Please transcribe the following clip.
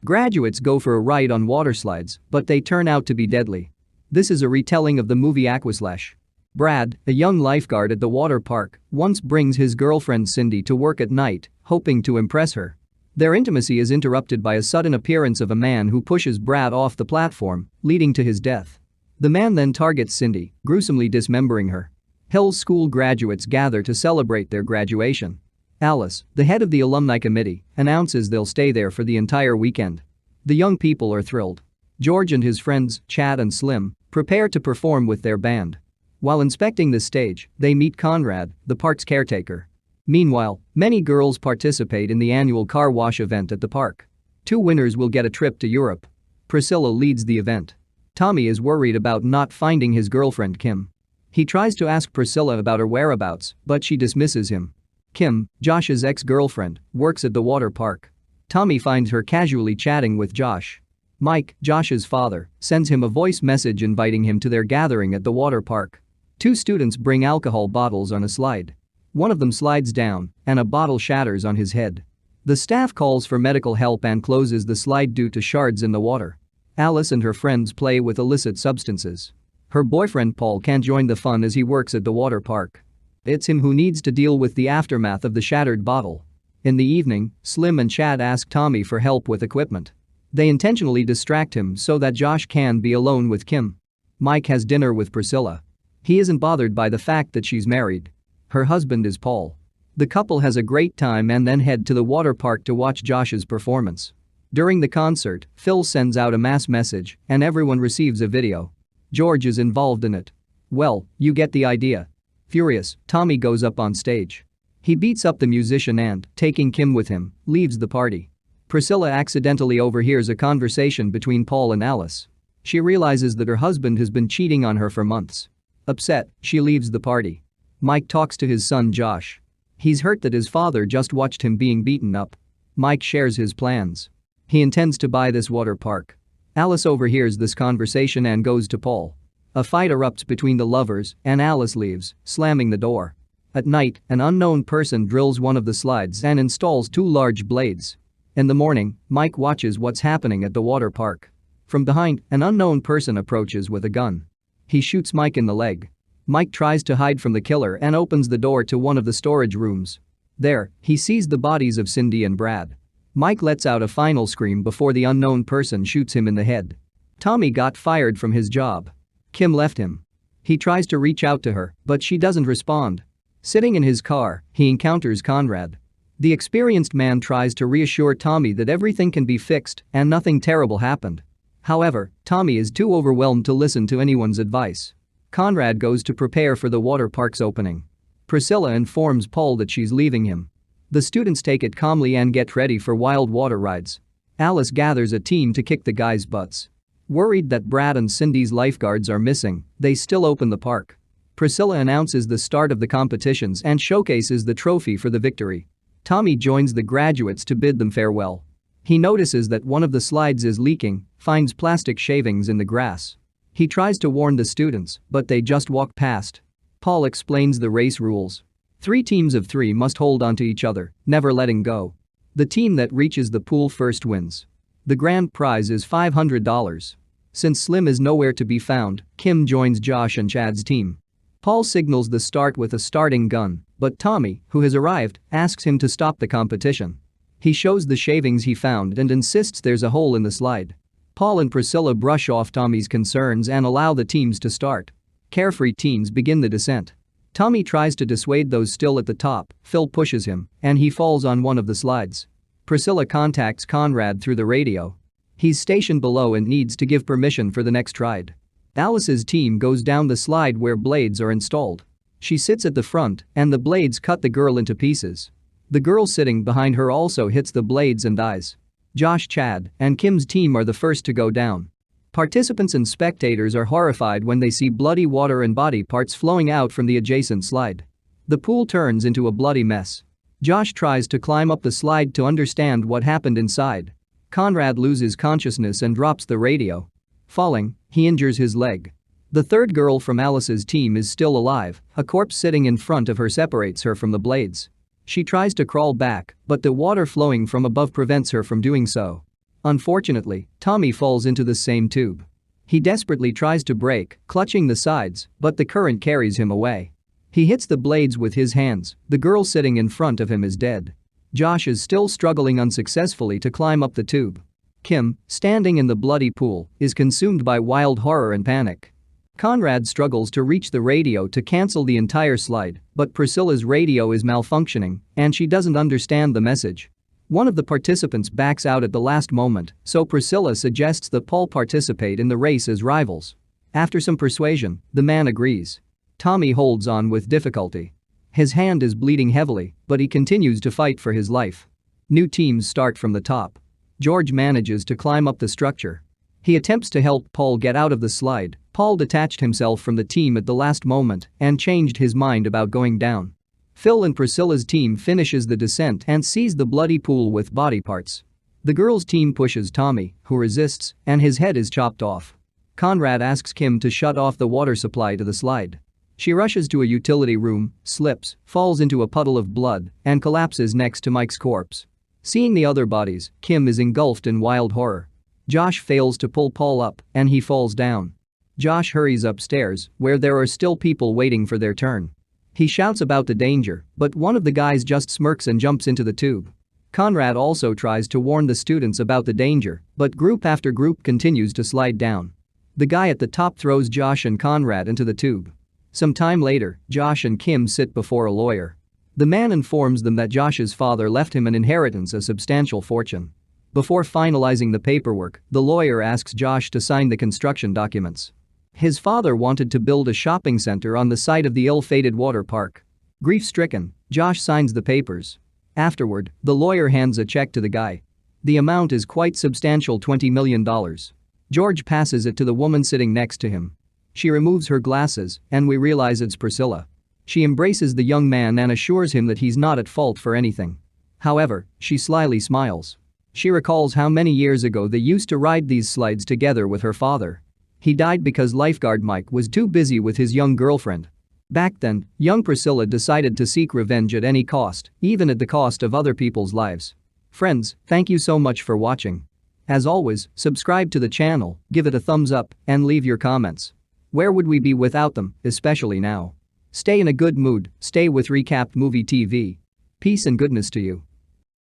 Graduates go for a ride on water slides, but they turn out to be deadly. This is a retelling of the movie Aquaslash. Brad, a young lifeguard at the water park, once brings his girlfriend Cindy to work at night, hoping to impress her. Their intimacy is interrupted by a sudden appearance of a man who pushes Brad off the platform, leading to his death. The man then targets Cindy, gruesomely dismembering her. Hill's school graduates gather to celebrate their graduation. Alice, the head of the alumni committee, announces they'll stay there for the entire weekend. The young people are thrilled. George and his friends, Chad and Slim, prepare to perform with their band. While inspecting the stage, they meet Conrad, the park's caretaker. Meanwhile, many girls participate in the annual car wash event at the park. 2 winners will get a trip to Europe. Priscilla leads the event. Tommy is worried about not finding his girlfriend Kim. He tries to ask Priscilla about her whereabouts, but she dismisses him. Kim, Josh's ex-girlfriend, works at the water park. Tommy finds her casually chatting with Josh. Mike, Josh's father, sends him a voice message inviting him to their gathering at the water park. 2 students bring alcohol bottles on a slide. One of them slides down, and a bottle shatters on his head. The staff calls for medical help and closes the slide due to shards in the water. Alice and her friends play with illicit substances. Her boyfriend Paul can't join the fun as he works at the water park. It's him who needs to deal with the aftermath of the shattered bottle. In the evening, Slim and Chad ask Tommy for help with equipment. They intentionally distract him so that Josh can be alone with Kim. Mike has dinner with Priscilla. He isn't bothered by the fact that she's married. Her husband is Paul. The couple has a great time and then head to the water park to watch Josh's performance. During the concert, Phil sends out a mass message and everyone receives a video. George is involved in it. Well, you get the idea. Furious, Tommy goes up on stage. He beats up the musician and, taking Kim with him, leaves the party. Priscilla accidentally overhears a conversation between Paul and Alice. She realizes that her husband has been cheating on her for months. Upset, she leaves the party. Mike talks to his son Josh. He's hurt that his father just watched him being beaten up. Mike shares his plans. He intends to buy this water park. Alice overhears this conversation and goes to Paul. A fight erupts between the lovers and Alice leaves, slamming the door. At night, an unknown person drills one of the slides and installs 2 large blades. In the morning, Mike watches what's happening at the water park. From behind, an unknown person approaches with a gun. He shoots Mike in the leg. Mike tries to hide from the killer and opens the door to one of the storage rooms. There, he sees the bodies of Cindy and Brad. Mike lets out a final scream before the unknown person shoots him in the head. Tommy got fired from his job. Kim left him. He tries to reach out to her, but she doesn't respond. Sitting in his car, he encounters Conrad. The experienced man tries to reassure Tommy that everything can be fixed and nothing terrible happened. However, Tommy is too overwhelmed to listen to anyone's advice. Conrad goes to prepare for the water park's opening. Priscilla informs Paul that she's leaving him. The students take it calmly and get ready for wild water rides. Alice gathers a team to kick the guys' butts. Worried that Brad and Cindy's lifeguards are missing, they still open the park. Priscilla announces the start of the competitions and showcases the trophy for the victory. Tommy joins the graduates to bid them farewell. He notices that one of the slides is leaking, finds plastic shavings in the grass. He tries to warn the students, but they just walk past. Paul explains the race rules. 3 teams of 3 must hold onto each other, never letting go. The team that reaches the pool first wins. The grand prize is $500. Since Slim is nowhere to be found, Kim joins Josh and Chad's team. Paul signals the start with a starting gun, but Tommy, who has arrived, asks him to stop the competition. He shows the shavings he found and insists there's a hole in the slide. Paul and Priscilla brush off Tommy's concerns and allow the teams to start. Carefree teens begin the descent. Tommy tries to dissuade those still at the top, Phil pushes him, and he falls on one of the slides. Priscilla contacts Conrad through the radio. He's stationed below and needs to give permission for the next ride. Alice's team goes down the slide where blades are installed. She sits at the front, and the blades cut the girl into pieces. The girl sitting behind her also hits the blades and dies. Josh, Chad, and Kim's team are the first to go down. Participants and spectators are horrified when they see bloody water and body parts flowing out from the adjacent slide. The pool turns into a bloody mess. Josh tries to climb up the slide to understand what happened inside. Conrad loses consciousness and drops the radio. Falling, he injures his leg. The third girl from Alice's team is still alive, a corpse sitting in front of her separates her from the blades. She tries to crawl back, but the water flowing from above prevents her from doing so. Unfortunately, Tommy falls into the same tube. He desperately tries to brake, clutching the sides, but the current carries him away. He hits the blades with his hands. The girl sitting in front of him is dead. Josh is still struggling unsuccessfully to climb up the tube. Kim, standing in the bloody pool, is consumed by wild horror and panic. Conrad struggles to reach the radio to cancel the entire slide, but Priscilla's radio is malfunctioning, and she doesn't understand the message. One of the participants backs out at the last moment, so Priscilla suggests that Paul participate in the race as rivals. After some persuasion, the man agrees. Tommy holds on with difficulty. His hand is bleeding heavily, but he continues to fight for his life. New teams start from the top. George manages to climb up the structure. He attempts to help Paul get out of the slide. Paul detached himself from the team at the last moment and changed his mind about going down. Phil and Priscilla's team finishes the descent and sees the bloody pool with body parts. The girls' team pushes Tommy, who resists, and his head is chopped off. Conrad asks Kim to shut off the water supply to the slide. She rushes to a utility room, slips, falls into a puddle of blood, and collapses next to Mike's corpse. Seeing the other bodies, Kim is engulfed in wild horror. Josh fails to pull Paul up, and he falls down. Josh hurries upstairs, where there are still people waiting for their turn. He shouts about the danger, but one of the guys just smirks and jumps into the tube. Conrad also tries to warn the students about the danger, but group after group continues to slide down. The guy at the top throws Josh and Conrad into the tube. Some time later, Josh and Kim sit before a lawyer. The man informs them that Josh's father left him an inheritance, a substantial fortune. Before finalizing the paperwork, the lawyer asks Josh to sign the construction documents. His father wanted to build a shopping center on the site of the ill-fated water park. Grief-stricken, Josh signs the papers. Afterward, the lawyer hands a check to the guy. The amount is quite substantial, $20 million. George passes it to the woman sitting next to him. She removes her glasses, and we realize it's Priscilla. She embraces the young man and assures him that he's not at fault for anything. However, she slyly smiles. She recalls how many years ago they used to ride these slides together with her father. He died because lifeguard Mike was too busy with his young girlfriend. Back then, young Priscilla decided to seek revenge at any cost, even at the cost of other people's lives. Friends, thank you so much for watching. As always, subscribe to the channel, give it a thumbs up, and leave your comments. Where would we be without them, especially now? Stay in a good mood, stay with Recap Movie TV. Peace and goodness to you.